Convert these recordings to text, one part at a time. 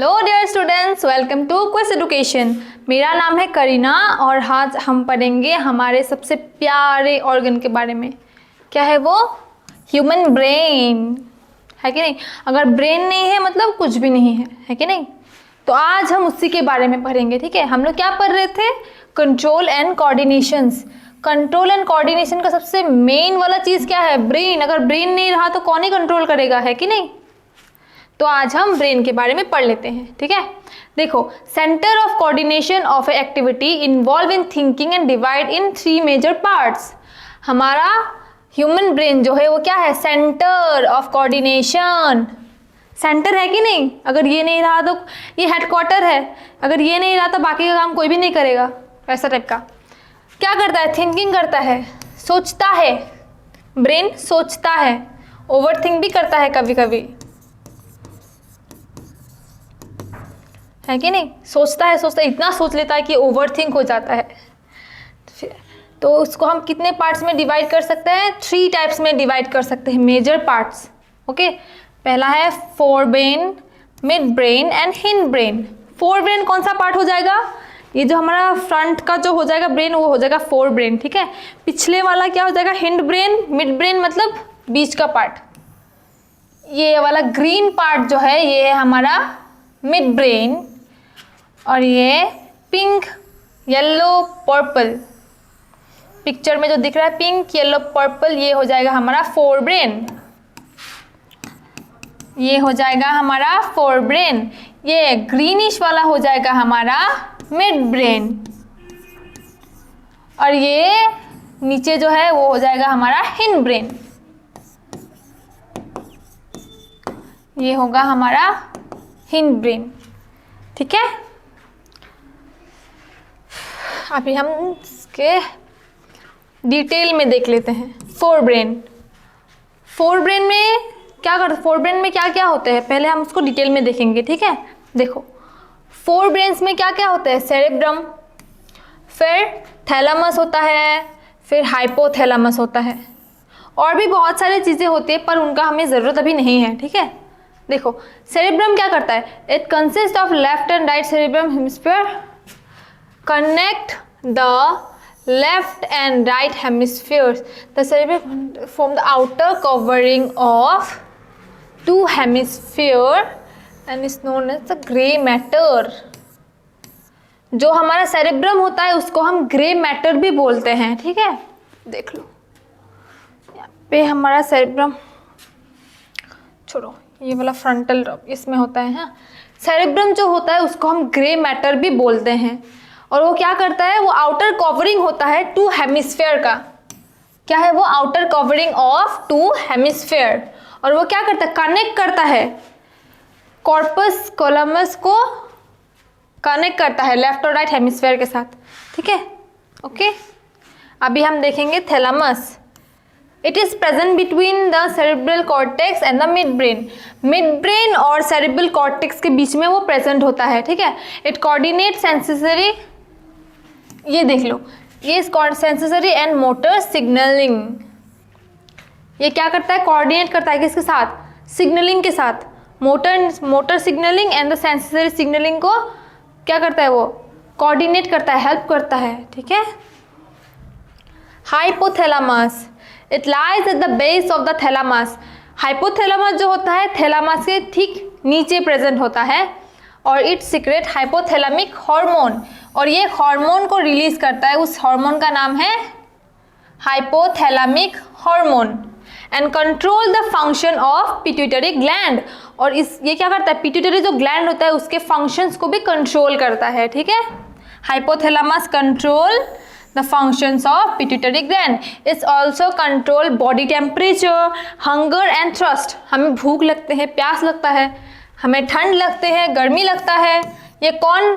Hello dear students, welcome to quiz education. मेरा नाम है करीना और आज हम पढ़ेंगे हमारे सबसे प्यारे ऑर्गन के बारे में। क्या है वो? ह्यूमन ब्रेन, है कि नहीं? अगर ब्रेन नहीं है मतलब कुछ भी नहीं है कि नहीं? तो आज हम उसी के बारे में पढ़ेंगे, ठीक है। हम लोग क्या पढ़ रहे थे? Control and coordinations. Control and coordination का सबसे मेन वाला चीज़ क्या है? ब्रेन। अगर ब्रेन नहीं रहा तो कौन ही कंट्रोल करेगा, है कि नहीं? तो आज हम ब्रेन के बारे में पढ़ लेते हैं, ठीक है। देखो, centre of coordination of a activity involve in thinking and divide in 3 major parts. हमारा ह्यूमन ब्रेन जो है वो क्या है? Centre of coordination. सेंटर है कि नहीं? अगर ये नहीं रहा तो ये हेडक्वार्टर है, अगर ये नहीं रहा तो बाकी का काम कोई भी नहीं करेगा, ऐसा टाइप का। क्या करता है? थिंकिंग करता है, सोचता है। ब्रेन सोचता है, ओवर थिंक भी करता है कभी कभी, है कि नहीं? सोचता है, इतना सोच लेता है कि ओवर थिंक हो जाता है। तो उसको हम कितने पार्ट्स में डिवाइड कर सकते हैं? 3 टाइप्स में डिवाइड कर सकते हैं, मेजर पार्ट्स। ओके, पहला है fore brain, mid brain and hind brain. Fore brain कौन सा पार्ट हो जाएगा? ये जो हमारा फ्रंट का जो हो जाएगा ब्रेन, वो हो जाएगा फोर ब्रेन, ठीक है। पिछले वाला क्या हो जाएगा? Hind brain. मिड ब्रेन मतलब बीच का पार्ट। ये वाला ग्रीन पार्ट जो है ये है हमारा मिड ब्रेन, और ये पिंक, येलो, पर्पल, पिक्चर में जो दिख रहा है पिंक, येलो, पर्पल, ये हो जाएगा हमारा फोर ब्रेन। ये हो जाएगा हमारा फोर ब्रेन। ये ग्रीनिश वाला हो जाएगा हमारा मिड ब्रेन, और ये नीचे जो है वो हो जाएगा हमारा हिंड ब्रेन। ये होगा हमारा हिंड ब्रेन, ठीक है। अभी हम इसके डिटेल में देख लेते हैं। फोर ब्रेन में क्या करते? फोर ब्रेन में क्या क्या होते हैं पहले हम उसको डिटेल में देखेंगे, ठीक है। देखो, फोर ब्रेन्स में क्या क्या होता है? सेरेब्रम, फिर थैलामस होता है, फिर हाइपोथैलामस होता है, और भी बहुत सारी चीज़ें होती है पर उनका हमें ज़रूरत अभी नहीं है, ठीक है। देखो, सेरेब्रम क्या करता है? It consist of left and right cerebrum hemisphere connect the left and right hemispheres. The cerebellum form the outer covering of 2 hemisphere and is known as the gray matter. जो हमारा सेरेब्रम होता है उसको हम grey matter भी बोलते हैं, ठीक है। देख लो यहाँ पे हमारा सेरेब्रम, छोड़ो ये वाला फ्रंटल इसमें होता है। हाँ, सेरेब्रम जो होता है उसको हम ग्रे मैटर भी बोलते हैं, और वो क्या करता है? वो आउटर कवरिंग होता है 2 हेमिस्फेयर का। क्या है वो? Outer covering of 2 hemisphere. और वो क्या करता है? कनेक्ट करता है कॉर्पस कोलमस को, कनेक्ट करता है लेफ्ट और राइट हेमिस्फेयर के साथ, ठीक है। ओके, अभी हम देखेंगे thalamus. It is present between the cerebral cortex and the mid brain. Mid brain और सेरेब्रल कॉर्टेक्स के बीच में वो प्रेजेंट होता है, ठीक है। इट कोऑर्डिनेट सेंसरी, ये देख लो, ये सेंसरी एंड मोटर सिग्नलिंग। ये क्या करता है? कोऑर्डिनेट करता है किसके साथ? सिग्नलिंग के साथ। Motor signalling and the sensory signalling को क्या करता है? वो कोऑर्डिनेट करता है, हेल्प करता है, ठीक है। Hypothalamus, it lies at the base of the thalamus. Hypothalamus जो होता है थैलामस के ठीक नीचे प्रेजेंट होता है, और इट सीक्रेट हाइपोथैलेमिक हार्मोन, और ये हार्मोन को रिलीज करता है। उस हार्मोन का नाम है hypothalamic hormone, and control the function of pituitary gland. और ये क्या करता है? पिट्यूटरी जो ग्लैंड होता है उसके फंक्शंस को भी कंट्रोल करता है, ठीक है। Hypothalamus control the functions of pituitary gland. It's also control body temperature, hunger and thirst. हमें भूख लगते हैं, प्यास लगता है, हमें ठंड लगते हैं, गर्मी लगता है, ये कौन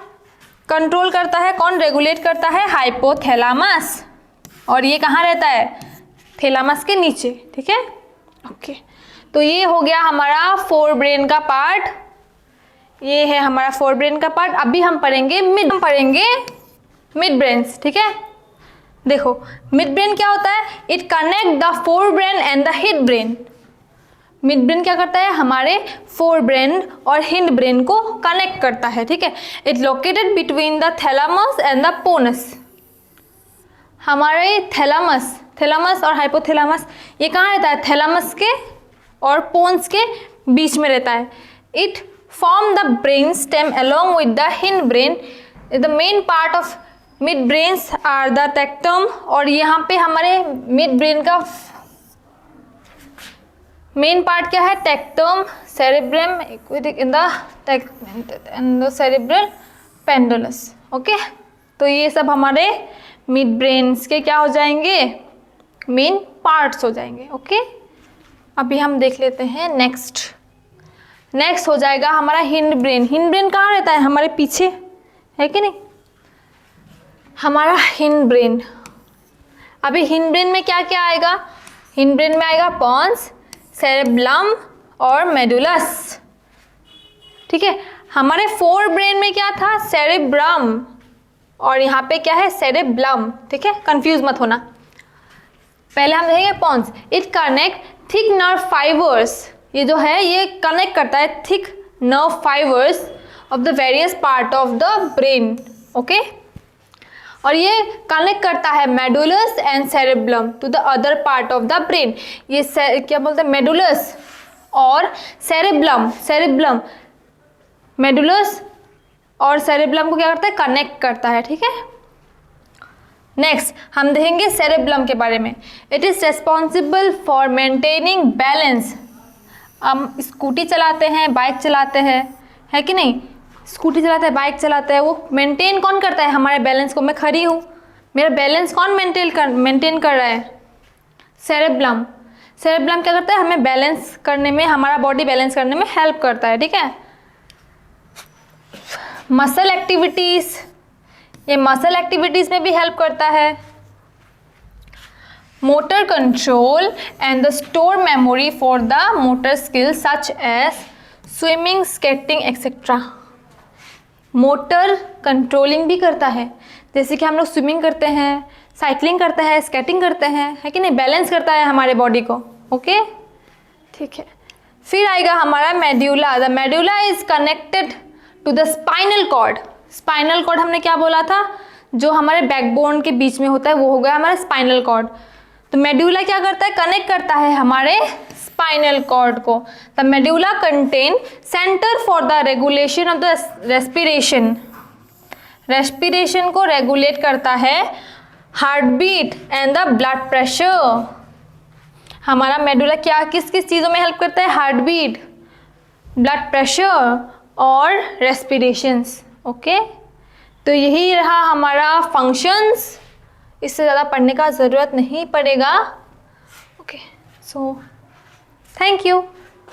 कंट्रोल करता है? कौन रेगुलेट करता है? हाइपोथैलामस। और ये कहाँ रहता है? थैलामस के नीचे, ठीक है। ओके, तो ये हो गया हमारा फोर ब्रेन का पार्ट। ये है हमारा फोर ब्रेन का पार्ट। अभी हम पढ़ेंगे मिड ब्रेन्स, ठीक है। देखो, मिड ब्रेन क्या होता है? It connect the fore brain and the hind brain. Mid brain क्या करता है, हमारे फोर ब्रेन और हिंड ब्रेन को कनेक्ट करता है, ठीक है। It located between the thalamus and the pons. हमारे थैलामस और हाइपोथैलामस ये कहाँ रहता है, थैलामस के और पोन्स के बीच में रहता है। It form the brain stem along with the hind brain. The main part of mid brains are the tectum, और यहाँ पे हमारे मिड ब्रेन का मेन पार्ट क्या है, tectum, cerebrum in the cerebral peduncles. Okay, तो ये सब हमारे मिड ब्रेन्स के क्या हो जाएंगे, मेन पार्ट्स हो जाएंगे। ओके, अभी हम देख लेते हैं नेक्स्ट हो जाएगा हमारा हिंड ब्रेन। हिंड ब्रेन कहाँ रहता है, हमारे पीछे है कि नहीं, हमारा हिंड ब्रेन। अभी हिंड ब्रेन में क्या क्या आएगा, हिंड ब्रेन में आएगा पॉन्स, सेरेब्लम और मेडुलस, ठीक है। हमारे फोर ब्रेन में क्या था, सेरेब्रम, और यहाँ पे क्या है, सेरेब्लम, ठीक है, कंफ्यूज मत होना। पहले हम देखेंगे pons. It connect thick nerve fibres, ये जो है ये कनेक्ट करता है thick nerve fibres of the various part of the brain. Okay, और ये कनेक्ट करता है medulla and cerebellum to the other part of the brain. ये क्या बोलते हैं, मेडुलस और सेरेब्लम मेडुलस और सेरेब्लम को क्या करता है, कनेक्ट करता है, ठीक है। नेक्स्ट हम देखेंगे सेरेब्लम के बारे में। It is responsible for maintaining balance. हम स्कूटी चलाते हैं, बाइक चलाते हैं, है कि नहीं, स्कूटी चलाते हैं, बाइक चलाते हैं, वो मेंटेन कौन करता है, हमारे बैलेंस को। मैं खड़ी हूँ, मेरा बैलेंस कौन मेंटेन कर रहा है, सेरेब्लम क्या करता है, हमें बैलेंस करने में, हमारा बॉडी बैलेंस करने में हेल्प करता है, ठीक है। मसल एक्टिविटीज़, ये मसल एक्टिविटीज़ में भी हेल्प करता है। Motor control and the store memory for the motor skills such as swimming, skating etcetera. Motor controlling भी करता है, जैसे कि हम लोग स्विमिंग करते हैं, साइकिलिंग करते हैं, स्केटिंग करते हैं, है कि नहीं, बैलेंस करता है हमारे बॉडी को। ओके, ठीक है। फिर आएगा हमारा medulla. The medulla is connected to the spinal cord. Spinal cord हमने क्या बोला था, जो हमारे बैकबोन के बीच में होता है वो हो गया हमारा स्पाइनल कॉर्ड। तो मेड्यूला क्या करता है, कनेक्ट करता है हमारे स्पाइनल कॉर्ड को। The medulla contain centre for the regulation of the respiration. Respiration को रेगुलेट करता है, heart beat and the blood pressure. हमारा मेडुला क्या किस किस चीज़ों में हेल्प करता है, हार्ट बीट, ब्लड प्रेशर और रेस्पिरेशंस। ओके, तो यही रहा हमारा फंक्शंस, इससे ज़्यादा पढ़ने का ज़रूरत नहीं पड़ेगा। Okay, so thank you.